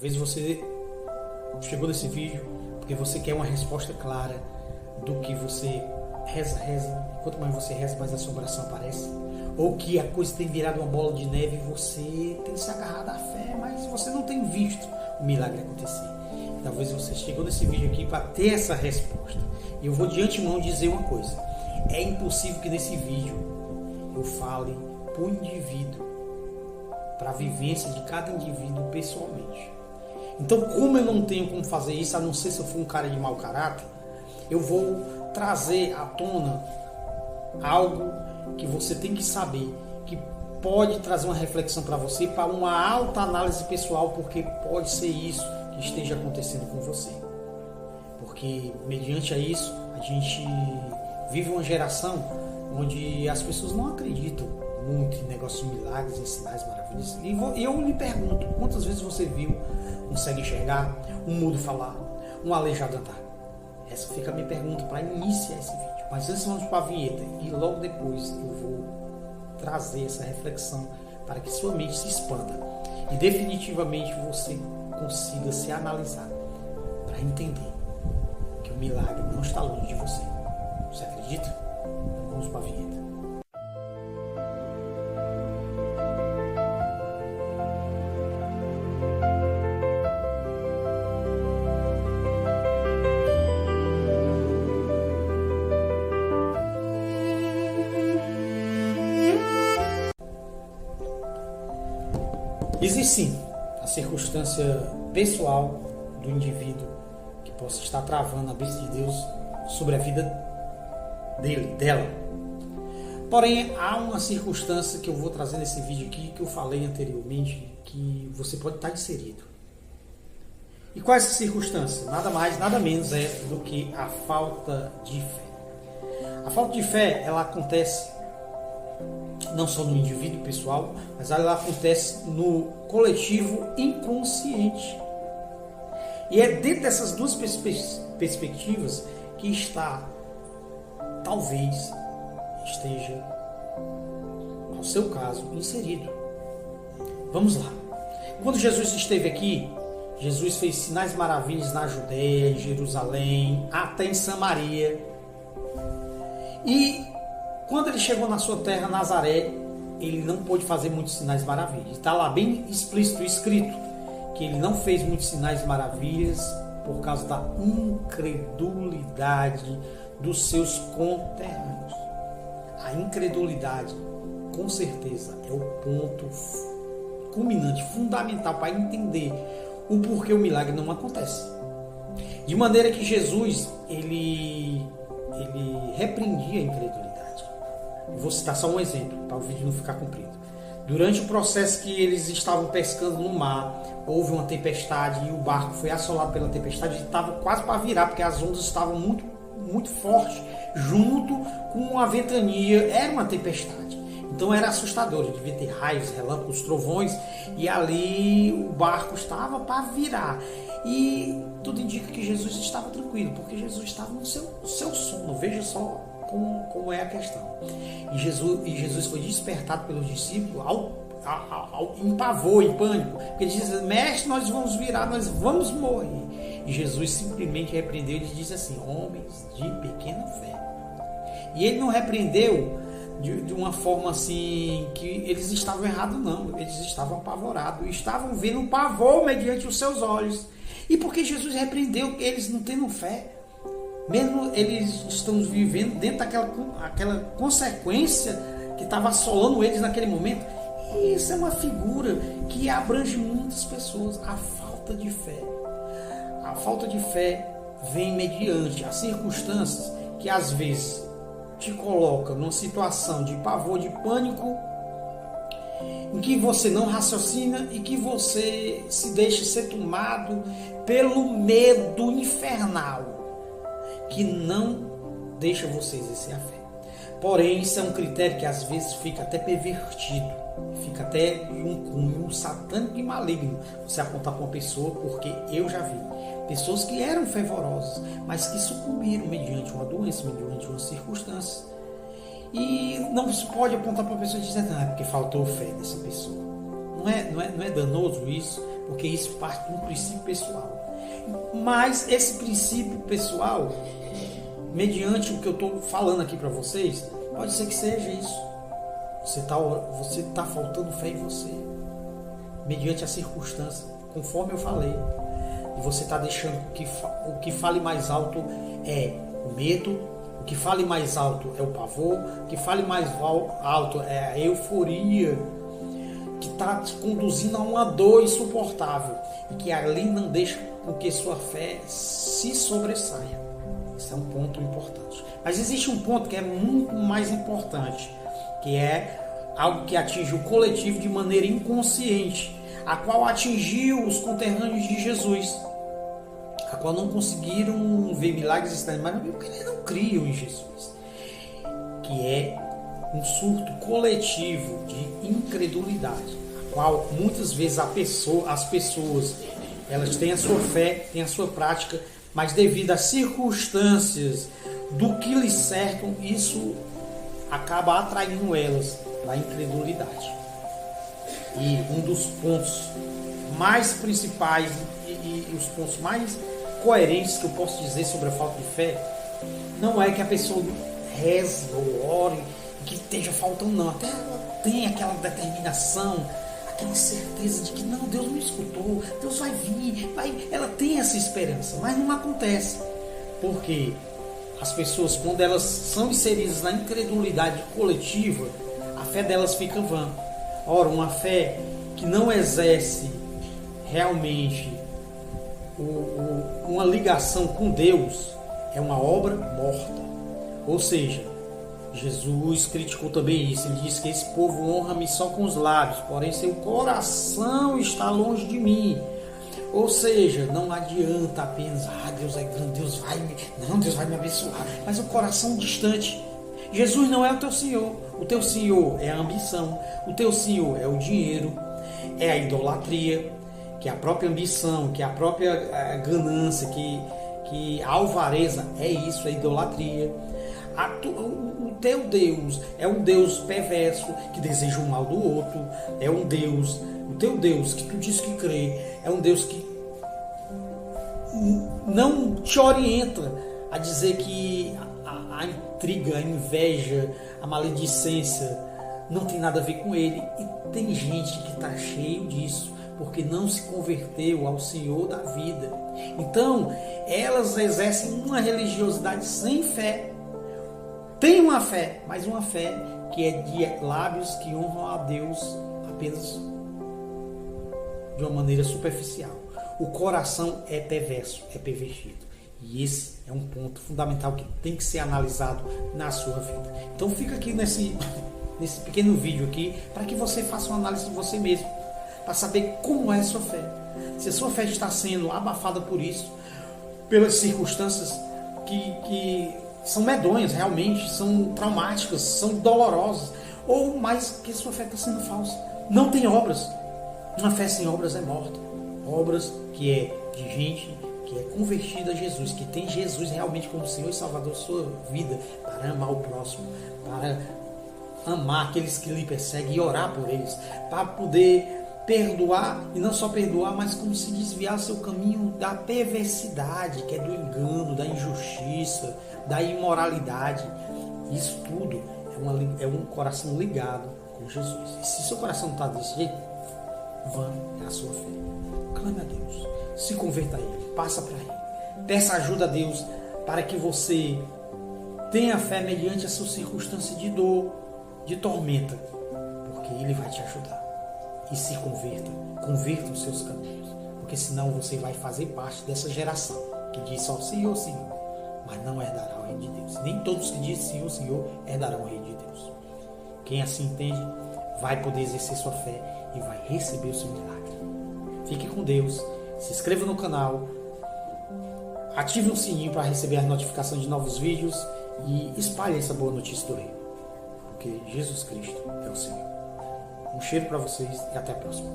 Talvez você chegou nesse vídeo porque você quer uma resposta clara do que você reza. Quanto mais você reza, mais a assombração aparece. Ou que a coisa tem virado uma bola de neve e você tem se agarrado à fé, mas você não tem visto o milagre acontecer. Talvez você chegou nesse vídeo aqui para ter essa resposta. E eu vou de antemão dizer uma coisa. É impossível que nesse vídeo eu fale para o indivíduo, para a vivência de cada indivíduo pessoalmente. Então, como eu não tenho como fazer isso, a não ser se eu for um cara de mau caráter, eu vou trazer à tona algo que você tem que saber, que pode trazer uma reflexão para você, para uma alta análise pessoal, porque pode ser isso que esteja acontecendo com você. Porque, mediante a isso, a gente vive uma geração onde as pessoas não acreditam muito em negócios de milagres, em sinais maravilhosos. E eu lhe pergunto, quantas vezes você viu um cego enxergar, um mudo falar, um aleijado andar? Essa fica a minha pergunta para iniciar esse vídeo. Mas antes vamos para a vinheta e logo depois eu vou trazer essa reflexão para que sua mente se expanda e definitivamente você consiga se analisar para entender que o milagre não está longe de você. Você acredita? Vamos para a vinheta. Existe sim a circunstância pessoal do indivíduo que possa estar travando a bênção de Deus sobre a vida dela. Porém, há uma circunstância que eu vou trazer nesse vídeo aqui, que eu falei anteriormente, que você pode estar inserido. E qual é essa circunstância? Nada mais, nada menos é do que a falta de fé. A falta de fé, ela acontece não só no indivíduo pessoal, mas ela acontece no coletivo inconsciente. E é dentro dessas duas perspectivas que talvez esteja, no seu caso, inserido. Vamos lá. Quando Jesus esteve aqui, Jesus fez sinais e maravilhas na Judéia, em Jerusalém, até em Samaria. E quando ele chegou na sua terra, Nazaré, ele não pôde fazer muitos sinais e maravilhas. Está lá bem explícito, escrito, que ele não fez muitos sinais e maravilhas por causa da incredulidade dos seus conterrâneos. A incredulidade, com certeza, é o ponto culminante, fundamental para entender o porquê o milagre não acontece. De maneira que Jesus, ele repreendia a incredulidade. Eu vou citar só um exemplo, para o vídeo não ficar comprido. Durante o processo que eles estavam pescando no mar, houve uma tempestade e o barco foi assolado pela tempestade e estava quase para virar, porque as ondas estavam muito, muito fortes, junto com a ventania. Era uma tempestade. Então era assustador, devia ter raios, relâmpagos, trovões, e ali o barco estava para virar. E tudo indica que Jesus estava tranquilo, porque Jesus estava no seu sono. Veja só como é a questão. E Jesus foi despertado pelos discípulos em pavor, em pânico, porque ele diz: mestre, nós vamos virar, nós vamos morrer. E Jesus simplesmente repreendeu e disse assim: homens de pequena fé. E ele não repreendeu de uma forma assim que eles estavam errados, não. Eles estavam apavorados, estavam vendo o pavor mediante os seus olhos. E porque Jesus repreendeu eles não tendo fé, mesmo eles estão vivendo dentro daquela consequência que estava assolando eles naquele momento. E isso é uma figura que abrange muitas pessoas, a falta de fé. A falta de fé vem mediante as circunstâncias que às vezes te coloca numa situação de pavor, de pânico, em que você não raciocina e que você se deixa ser tomado pelo medo infernal, que não deixa você exercer a fé. Porém, isso é um critério que às vezes fica até pervertido, fica até de um cunho satânico e maligno. Você apontar para uma pessoa, porque eu já vi pessoas que eram fervorosas, mas que sucumbiram mediante uma doença, mediante uma circunstância. E não se pode apontar para a pessoa e dizer: não, é porque faltou fé dessa pessoa. Não é danoso isso? porque isso parte de um princípio pessoal. Mas esse princípio pessoal, mediante o que eu estou falando aqui para vocês, pode ser que seja isso. Você tá faltando fé em você, mediante a circunstância, conforme eu falei. E você está deixando o que fale mais alto é o medo, o que fale mais alto é o pavor, o que fale mais alto é a euforia, que está te conduzindo a uma dor insuportável e que ali não deixa com que sua fé se sobressaia. Esse é um ponto importante. Mas existe um ponto que é muito mais importante, que é algo que atinge o coletivo de maneira inconsciente, a qual atingiu os conterrâneos de Jesus, a qual não conseguiram ver milagres estranhos, mas porque eles não criam em Jesus, que é um surto coletivo de incredulidade, a qual muitas vezes as pessoas elas têm a sua fé, têm a sua prática, mas devido às circunstâncias do que lhes cercam, isso acaba atraindo elas para a incredulidade. E um dos pontos mais principais e os pontos mais coerentes que eu posso dizer sobre a falta de fé não é que a pessoa reze ou ore que esteja faltando, não. Até ela tem aquela determinação, aquela certeza de que não, Deus me escutou, Deus vai vir, ela tem essa esperança, mas não acontece. Porque as pessoas, quando elas são inseridas na incredulidade coletiva, a fé delas fica vã. Ora, uma fé que não exerce realmente uma ligação com Deus é uma obra morta. Ou seja, Jesus criticou também isso. Ele disse que esse povo honra-me só com os lábios, porém seu coração está longe de mim. Ou seja, não adianta apenas, Deus é grande, Deus vai me abençoar, mas o coração distante. Jesus não é o teu Senhor. O teu Senhor é a ambição, o teu Senhor é o dinheiro, é a idolatria, que é a própria ambição, que é a própria ganância, que a alvareza é isso, é idolatria. O teu Deus é um Deus perverso, que deseja o mal do outro, é um Deus, o teu Deus que tu diz que crê, é um Deus que não te orienta a dizer que a intriga, a inveja, a maledicência não tem nada a ver com ele. E tem gente que está cheio disso, porque não se converteu ao Senhor da vida. Então, elas exercem uma religiosidade sem fé. Tem uma fé, mas uma fé que é de lábios que honram a Deus apenas de uma maneira superficial. O coração é perverso, é pervertido. E esse é um ponto fundamental que tem que ser analisado na sua vida. Então fica aqui nesse pequeno vídeo aqui para que você faça uma análise de você mesmo, para saber como é a sua fé. Se a sua fé está sendo abafada por isso, pelas circunstâncias que são medonhas realmente, são traumáticas, são dolorosas, ou mais que a sua fé está sendo falsa. Não tem obras. Uma fé sem obras é morta. Obras que é de gente que é convertida a Jesus, que tem Jesus realmente como Senhor e Salvador de sua vida, para amar o próximo, para amar aqueles que lhe perseguem e orar por eles, para poder perdoar, e não só perdoar, mas como se desviar seu caminho da perversidade, que é do engano, da injustiça, da imoralidade. Isso tudo é um coração ligado com Jesus. E se seu coração não está desse jeito, vã é a sua fé. Clame a Deus, se converta a Ele, passa para Ele, peça ajuda a Deus para que você tenha fé mediante a sua circunstância de dor, de tormenta, porque Ele vai te ajudar. E se converta os seus caminhos, porque senão você vai fazer parte dessa geração que diz só Senhor, Senhor, mas não herdará o reino de Deus. Nem todos que dizem Senhor, Senhor herdarão o reino de Deus. Quem assim entende vai poder exercer sua fé e vai receber o seu milagre. Fique com Deus, se inscreva no canal, ative o sininho para receber as notificações de novos vídeos e espalhe essa boa notícia do reino, porque Jesus Cristo é o Senhor. Um cheiro para vocês e até a próxima.